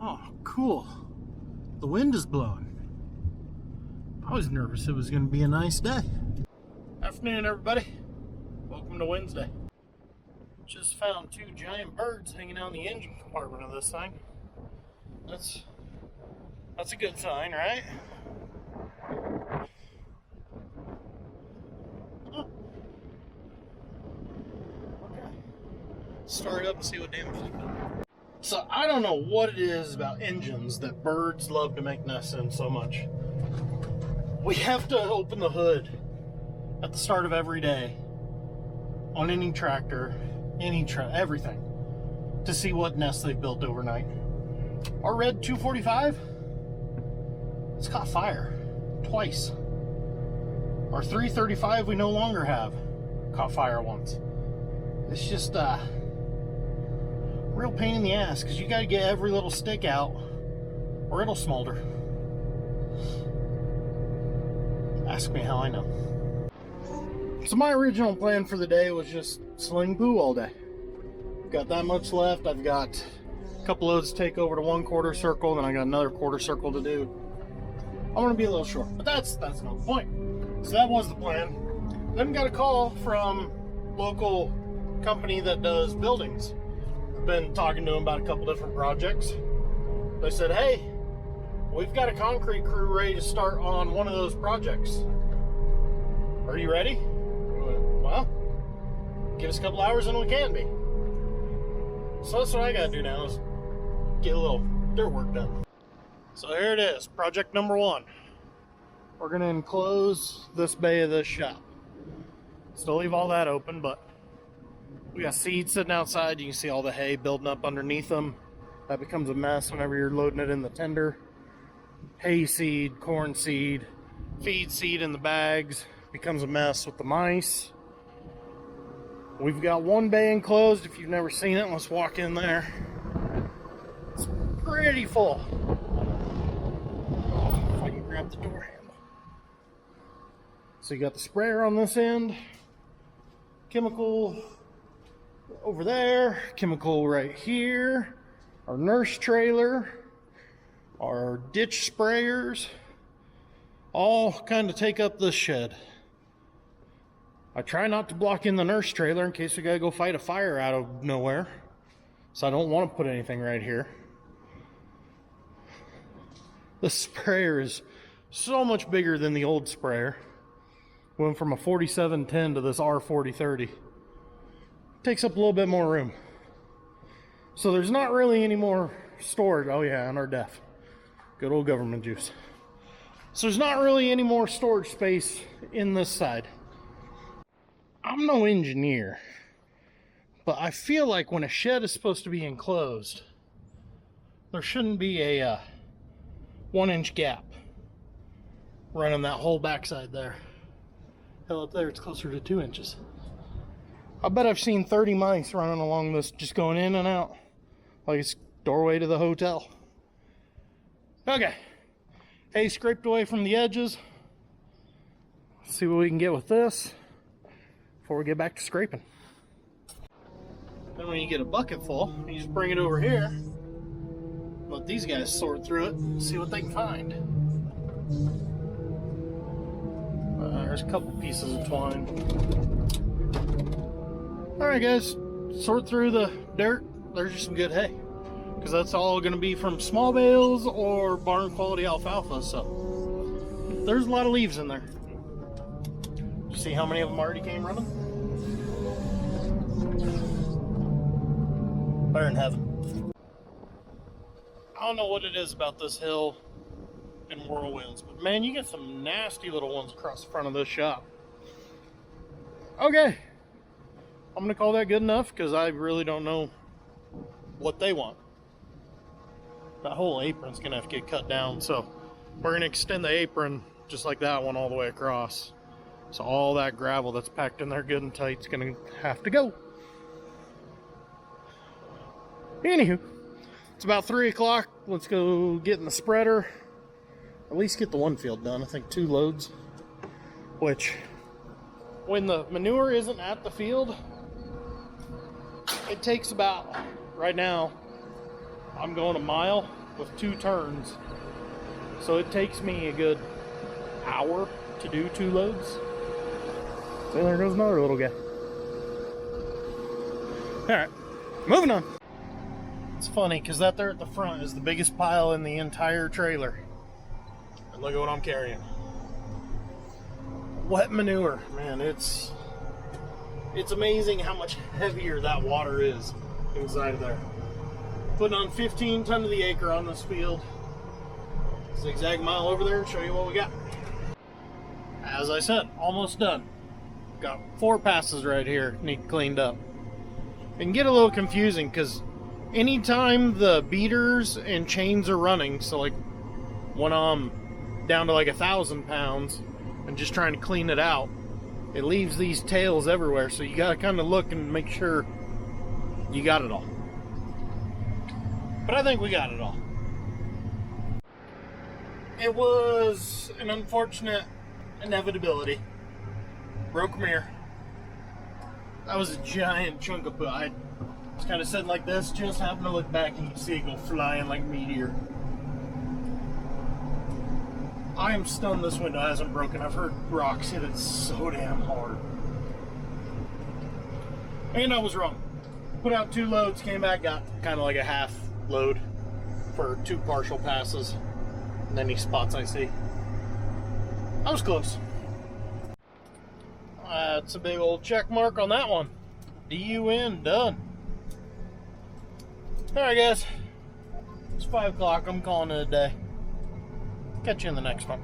Oh, cool. The wind is blowing. I was nervous it was going to be a nice day. Afternoon, everybody. Welcome to Wednesday. Just found two giant birds hanging out in the engine compartment of this thing. That's a good sign, right? Huh. Okay. Start it up and see what damage it's done. So I don't know what it is about engines that birds love to make nests in so much. We have to open the hood at the start of every day on any tractor, everything, to see what nests they've built overnight. Our red 245, it's caught fire twice. Our 335 we no longer have, caught fire once. It's just real pain in the ass because you got to get every little stick out or it'll smolder. Ask me how I know. So my original plan for the day was just sling poo all day. Got that much left. I've got a couple loads to take over to 1/4 circle, then I got another 1/4 circle to do. I'm gonna be a little short, but that's not the point. So that was the plan. Then got a call from local company that does buildings. Been talking to them about a couple different projects. They said, hey, we've got a concrete crew ready to start on one of those projects. Are you ready? Well, give us a couple hours and we can be. So that's what I gotta do now, is get a little dirt work done. So here it is, project number 1. We're gonna enclose this bay of this shop. Still leave all that open, but we got seeds sitting outside. You can see all the hay building up underneath them. That becomes a mess whenever you're loading it in the tender. Hay seed, corn seed, feed seed in the bags. Becomes a mess with the mice. We've got one bay enclosed. If you've never seen it, let's walk in there. It's pretty full. If I can grab the door handle. So you got the sprayer on this end. Chemical over there, chemical right here, our nurse trailer, our ditch sprayers, all kind of take up this shed. I try not to block in the nurse trailer in case we gotta go fight a fire out of nowhere, so I don't want to put anything right here. The sprayer is so much bigger than the old sprayer. Went from a 4710 to this R4030. Takes up a little bit more room. So there's not really any more storage. Oh yeah, and our DEF. Good old government juice. So there's not really any more storage space in this side. I'm no engineer, but I feel like when a shed is supposed to be enclosed, there shouldn't be a 1-inch gap running that whole backside there. Hell, up there it's closer to 2 inches. I bet I've seen 30 mice running along this, just going in and out like it's doorway to the hotel. Okay, hay scraped away from the edges. Let's see what we can get with this before we get back to scraping. Then when you get a bucket full, you just bring it over here. Let these guys sort through it and see what they can find. There's a couple pieces of twine. Alright guys, sort through the dirt. There's just some good hay, because that's all going to be from small bales or barn quality alfalfa, so there's a lot of leaves in there. You see how many of them already came running? Better in heaven. I don't know what it is about this hill and whirlwinds, but man, you get some nasty little ones across the front of this shop. Okay, I'm gonna call that good enough because I really don't know what they want. That whole apron's gonna have to get cut down, so we're gonna extend the apron just like that one all the way across. So all that gravel that's packed in there good and tight is gonna have to go. Anywho, it's about 3 o'clock. Let's go get in the spreader. At least get the one field done. I think 2 loads. Which, when the manure isn't at the field, it takes about, right now, I'm going a mile. with 2 turns. So it takes me a good hour to do 2 loads. So there goes another little guy. Alright, moving on. It's funny because that there at the front is the biggest pile in the entire trailer. And look at what I'm carrying. Wet manure. Man, it's amazing how much heavier that water is inside of there. Putting on 15 ton to the acre on this field. Zigzag mile over there and show you what we got. As I said, almost done. Got 4 passes right here, need cleaned up. It can get a little confusing because anytime the beaters and chains are running, so like when I'm down to like 1,000 pounds and just trying to clean it out, it leaves these tails everywhere, so you gotta kind of look and make sure you got it all. But I think we got it all. It was an unfortunate inevitability. Broke mirror. That was a giant chunk of poo. I was kind of sitting like this, just happened to look back and you can see it go flying like a meteor. I am stunned this window hasn't broken. I've heard rocks hit it so damn hard. And I was wrong. Put out 2 loads, came back, got kind of like a half load for 2 partial passes. And any spots I see. I was close. That's a big old check mark on that one. DUN, done. Alright guys, it's 5 o'clock, I'm calling it a day. Catch you in the next one.